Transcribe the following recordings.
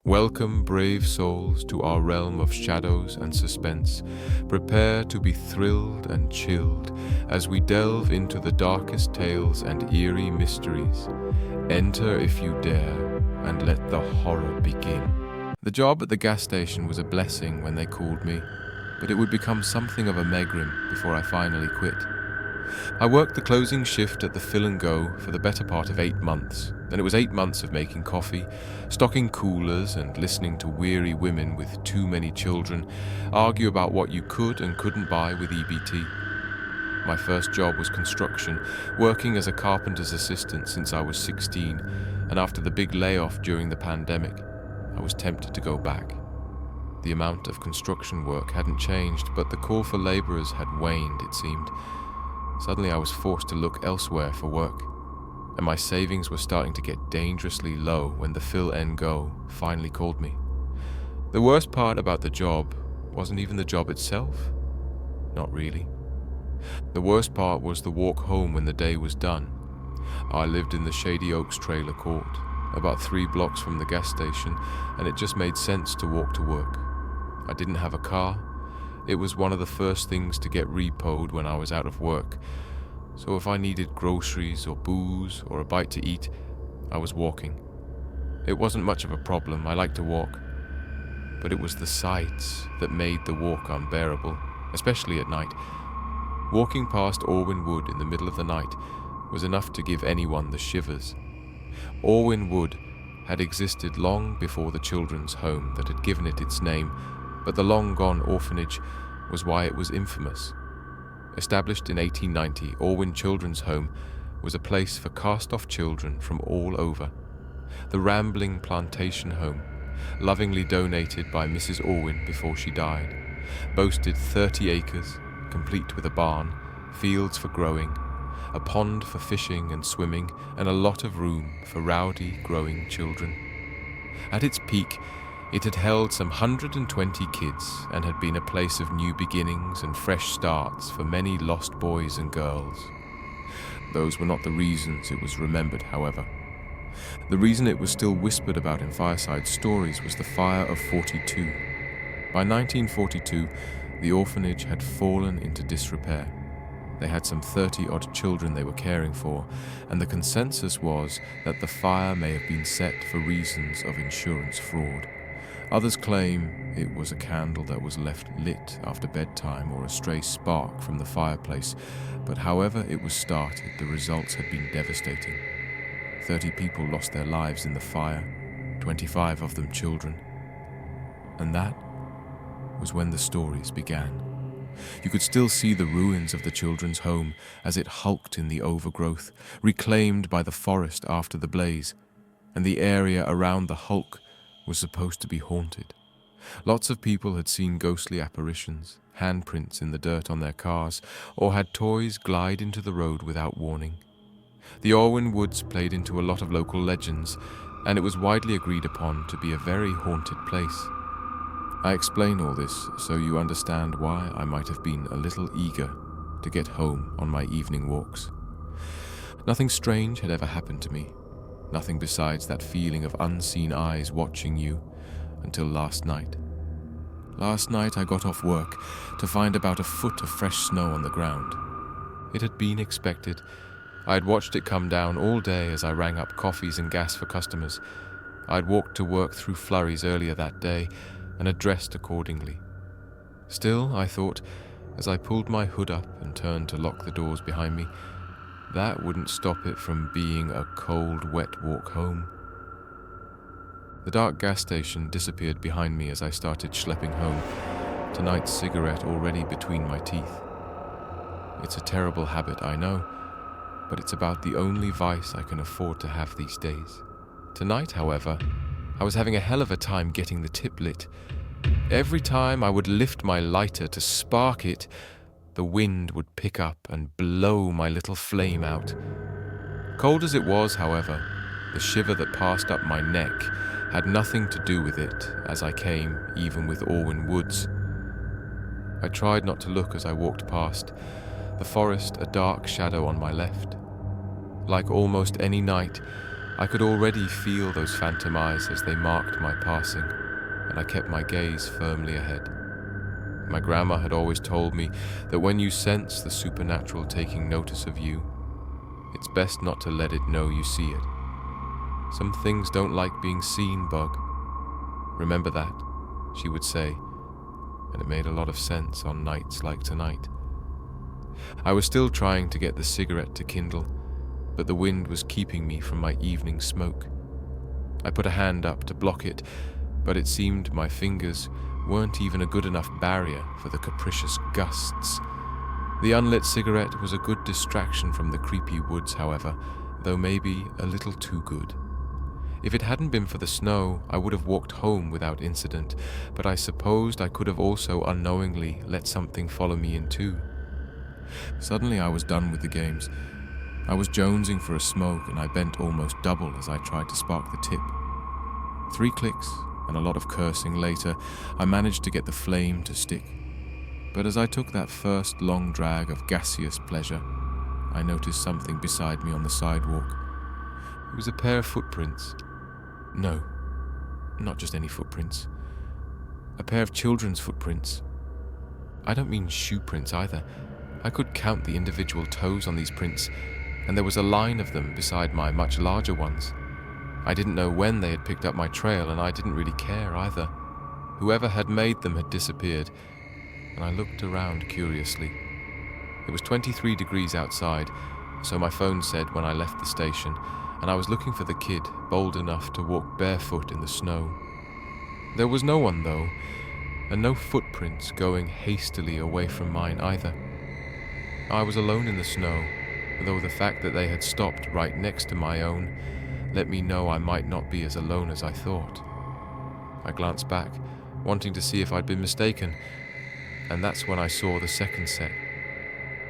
Welcome, brave souls, to our realm of shadows and suspense. Prepare to be thrilled and chilled as we delve into the darkest tales and eerie mysteries. Enter if you dare, and let the horror begin. The job at the gas station was a blessing when they called me, but it would become something of a megrim before I finally quit. I worked the closing shift at the Fill and Go for the better part of 8 months, and it was 8 months of making coffee, stocking coolers, and listening to weary women with too many children argue about what you could and couldn't buy with EBT. My first job was construction, working as a carpenter's assistant since I was 16, and after the big layoff during the pandemic, I was tempted to go back. The amount of construction work hadn't changed, but the call for labourers had waned, it seemed. Suddenly I was forced to look elsewhere for work, and my savings were starting to get dangerously low when the Fill and Go finally called me. The worst part about the job wasn't even the job itself. Not really. The worst part was the walk home when the day was done. I lived in the Shady Oaks trailer court, about 3 blocks from the gas station, and it just made sense to walk to work. I didn't have a car. It was one of the first things to get repoed when I was out of work, so if I needed groceries or booze or a bite to eat, I was walking. It wasn't much of a problem, I liked to walk, but it was the sights that made the walk unbearable, especially at night. Walking past Orwin Wood in the middle of the night was enough to give anyone the shivers. Orwin Wood had existed long before the children's home that had given it its name, but the long-gone orphanage was why it was infamous. Established in 1890, Orwin Children's Home was a place for cast-off children from all over. The rambling plantation home, lovingly donated by Mrs. Orwin before she died, boasted 30 acres, complete with a barn, fields for growing, a pond for fishing and swimming, and a lot of room for rowdy, growing children. At its peak, it had held some 120 kids and had been a place of new beginnings and fresh starts for many lost boys and girls. Those were not the reasons it was remembered, however. The reason it was still whispered about in fireside stories was the Fire of 42. By 1942, the orphanage had fallen into disrepair. They had some 30-odd children they were caring for, and the consensus was that the fire may have been set for reasons of insurance fraud. Others claim it was a candle that was left lit after bedtime or a stray spark from the fireplace, but however it was started, the results had been devastating. 30 people lost their lives in the fire, 25 of them children. And that was when the stories began. You could still see the ruins of the children's home as it hulked in the overgrowth, reclaimed by the forest after the blaze, and the area around the hulk was supposed to be haunted. Lots of people had seen ghostly apparitions, handprints in the dirt on their cars, or had toys glide into the road without warning. The Orwin Woods played into a lot of local legends, and it was widely agreed upon to be a very haunted place. I explain all this so you understand why I might have been a little eager to get home on my evening walks. Nothing strange had ever happened to me. Nothing besides that feeling of unseen eyes watching you, until last night. Last night I got off work to find about a foot of fresh snow on the ground. It had been expected. I had watched it come down all day as I rang up coffees and gas for customers. I had walked to work through flurries earlier that day and had dressed accordingly. Still, I thought, as I pulled my hood up and turned to lock the doors behind me, that wouldn't stop it from being a cold, wet walk home. The dark gas station disappeared behind me as I started schlepping home, tonight's cigarette already between my teeth. It's a terrible habit, I know, but it's about the only vice I can afford to have these days. Tonight, however, I was having a hell of a time getting the tip lit. Every time I would lift my lighter to spark it, the wind would pick up and blow my little flame out. Cold as it was, however, the shiver that passed up my neck had nothing to do with it as I came, even with Orwin Woods. I tried not to look as I walked past, the forest a dark shadow on my left. Like almost any night, I could already feel those phantom eyes as they marked my passing, and I kept my gaze firmly ahead. My grandma had always told me that when you sense the supernatural taking notice of you, it's best not to let it know you see it. Some things don't like being seen, Bug. Remember that, she would say, and it made a lot of sense on nights like tonight. I was still trying to get the cigarette to kindle, but the wind was keeping me from my evening smoke. I put a hand up to block it, but it seemed my fingers weren't even a good enough barrier for the capricious gusts. The unlit cigarette was a good distraction from the creepy woods, however, though maybe a little too good. If it hadn't been for the snow, I would have walked home without incident, but I supposed I could have also unknowingly let something follow me in too. Suddenly I was done with the games. I was jonesing for a smoke, and I bent almost double as I tried to spark the tip. 3 clicks and a lot of cursing later, I managed to get the flame to stick. But as I took that first long drag of gaseous pleasure, I noticed something beside me on the sidewalk. It was a pair of footprints. No, not just any footprints. A pair of children's footprints. I don't mean shoe prints either. I could count the individual toes on these prints, and there was a line of them beside my much larger ones. I didn't know when they had picked up my trail, and I didn't really care either. Whoever had made them had disappeared, and I looked around curiously. It was 23 degrees outside, so my phone said when I left the station, and I was looking for the kid bold enough to walk barefoot in the snow. There was no one, though, and no footprints going hastily away from mine either. I was alone in the snow, though the fact that they had stopped right next to my own let me know I might not be as alone as I thought. I glanced back, wanting to see if I'd been mistaken, and that's when I saw the second set.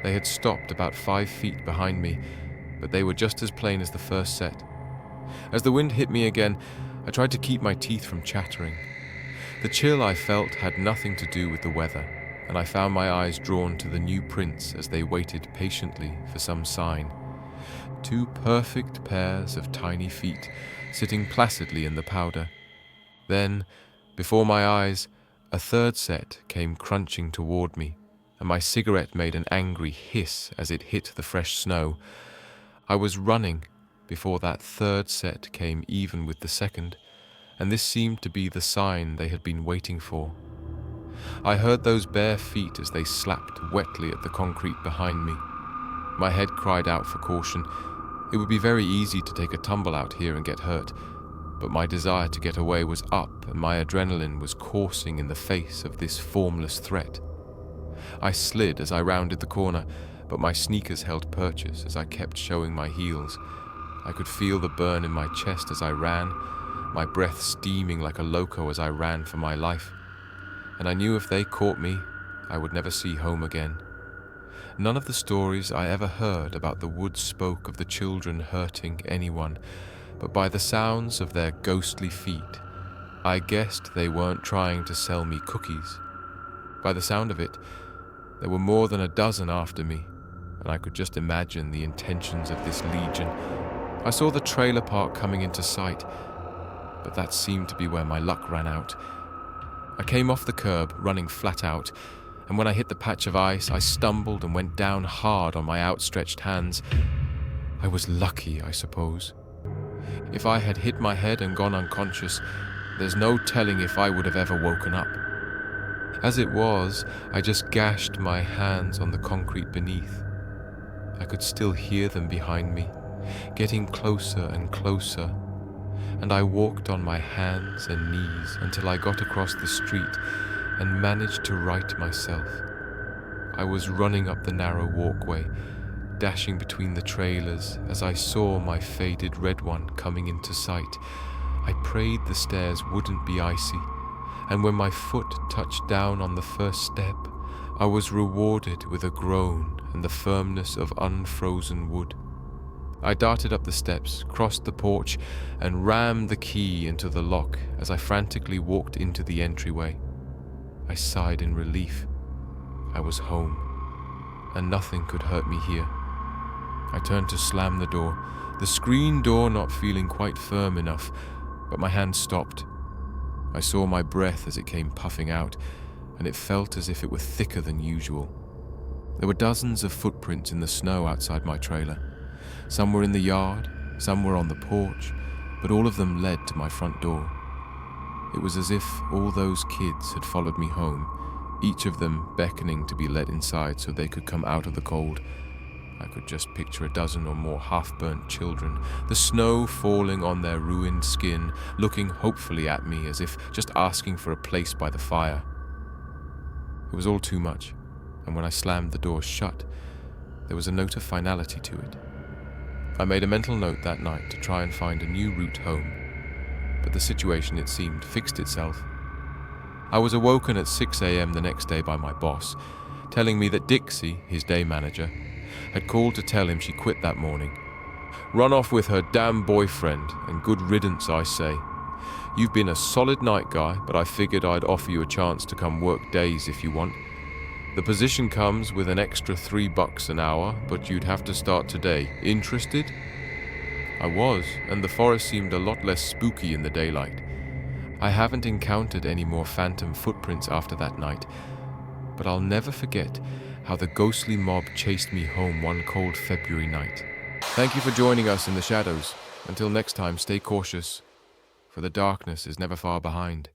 They had stopped about 5 feet behind me, but they were just as plain as the first set. As the wind hit me again, I tried to keep my teeth from chattering. The chill I felt had nothing to do with the weather, and I found my eyes drawn to the new prints as they waited patiently for some sign. 2 perfect pairs of tiny feet sitting placidly in the powder. Then, before my eyes, a third set came crunching toward me, and my cigarette made an angry hiss as it hit the fresh snow. I was running before that third set came even with the second, and this seemed to be the sign they had been waiting for. I heard those bare feet as they slapped wetly at the concrete behind me. My head cried out for caution. It would be very easy to take a tumble out here and get hurt, but my desire to get away was up, and my adrenaline was coursing in the face of this formless threat. I slid as I rounded the corner, but my sneakers held purchase as I kept showing my heels. I could feel the burn in my chest as I ran, my breath steaming like a loco as I ran for my life. And I knew if they caught me, I would never see home again. None of the stories I ever heard about the woods spoke of the children hurting anyone, but by the sounds of their ghostly feet, I guessed they weren't trying to sell me cookies. By the sound of it, there were more than a dozen after me, and I could just imagine the intentions of this legion. I saw the trailer park coming into sight, but that seemed to be where my luck ran out. I came off the curb, running flat out, and when I hit the patch of ice, I stumbled and went down hard on my outstretched hands. I was lucky, I suppose. If I had hit my head and gone unconscious, there's no telling if I would have ever woken up. As it was, I just gashed my hands on the concrete beneath. I could still hear them behind me, getting closer and closer, and I walked on my hands and knees until I got across the street and managed to right myself. I was running up the narrow walkway, dashing between the trailers as I saw my faded red one coming into sight. I prayed the stairs wouldn't be icy, and when my foot touched down on the first step, I was rewarded with a groan and the firmness of unfrozen wood. I darted up the steps, crossed the porch, and rammed the key into the lock as I frantically walked into the entryway. I sighed in relief. I was home, and nothing could hurt me here. I turned to slam the door, the screen door not feeling quite firm enough, but my hand stopped. I saw my breath as it came puffing out, and it felt as if it were thicker than usual. There were dozens of footprints in the snow outside my trailer. Some were in the yard, some were on the porch, but all of them led to my front door. It was as if all those kids had followed me home, each of them beckoning to be let inside so they could come out of the cold. I could just picture a dozen or more half-burnt children, the snow falling on their ruined skin, looking hopefully at me as if just asking for a place by the fire. It was all too much, and when I slammed the door shut, there was a note of finality to it. I made a mental note that night to try and find a new route home, but the situation, it seemed, fixed itself. I was awoken at 6 a.m. the next day by my boss, telling me that Dixie, his day manager, had called to tell him she quit that morning. Run off with her damn boyfriend, and good riddance, I say. You've been a solid night guy, but I figured I'd offer you a chance to come work days if you want. The position comes with an extra $3 an hour, but you'd have to start today. Interested? I was, and the forest seemed a lot less spooky in the daylight. I haven't encountered any more phantom footprints after that night, but I'll never forget how the ghostly mob chased me home one cold February night. Thank you for joining us in the shadows. Until next time, stay cautious, for the darkness is never far behind.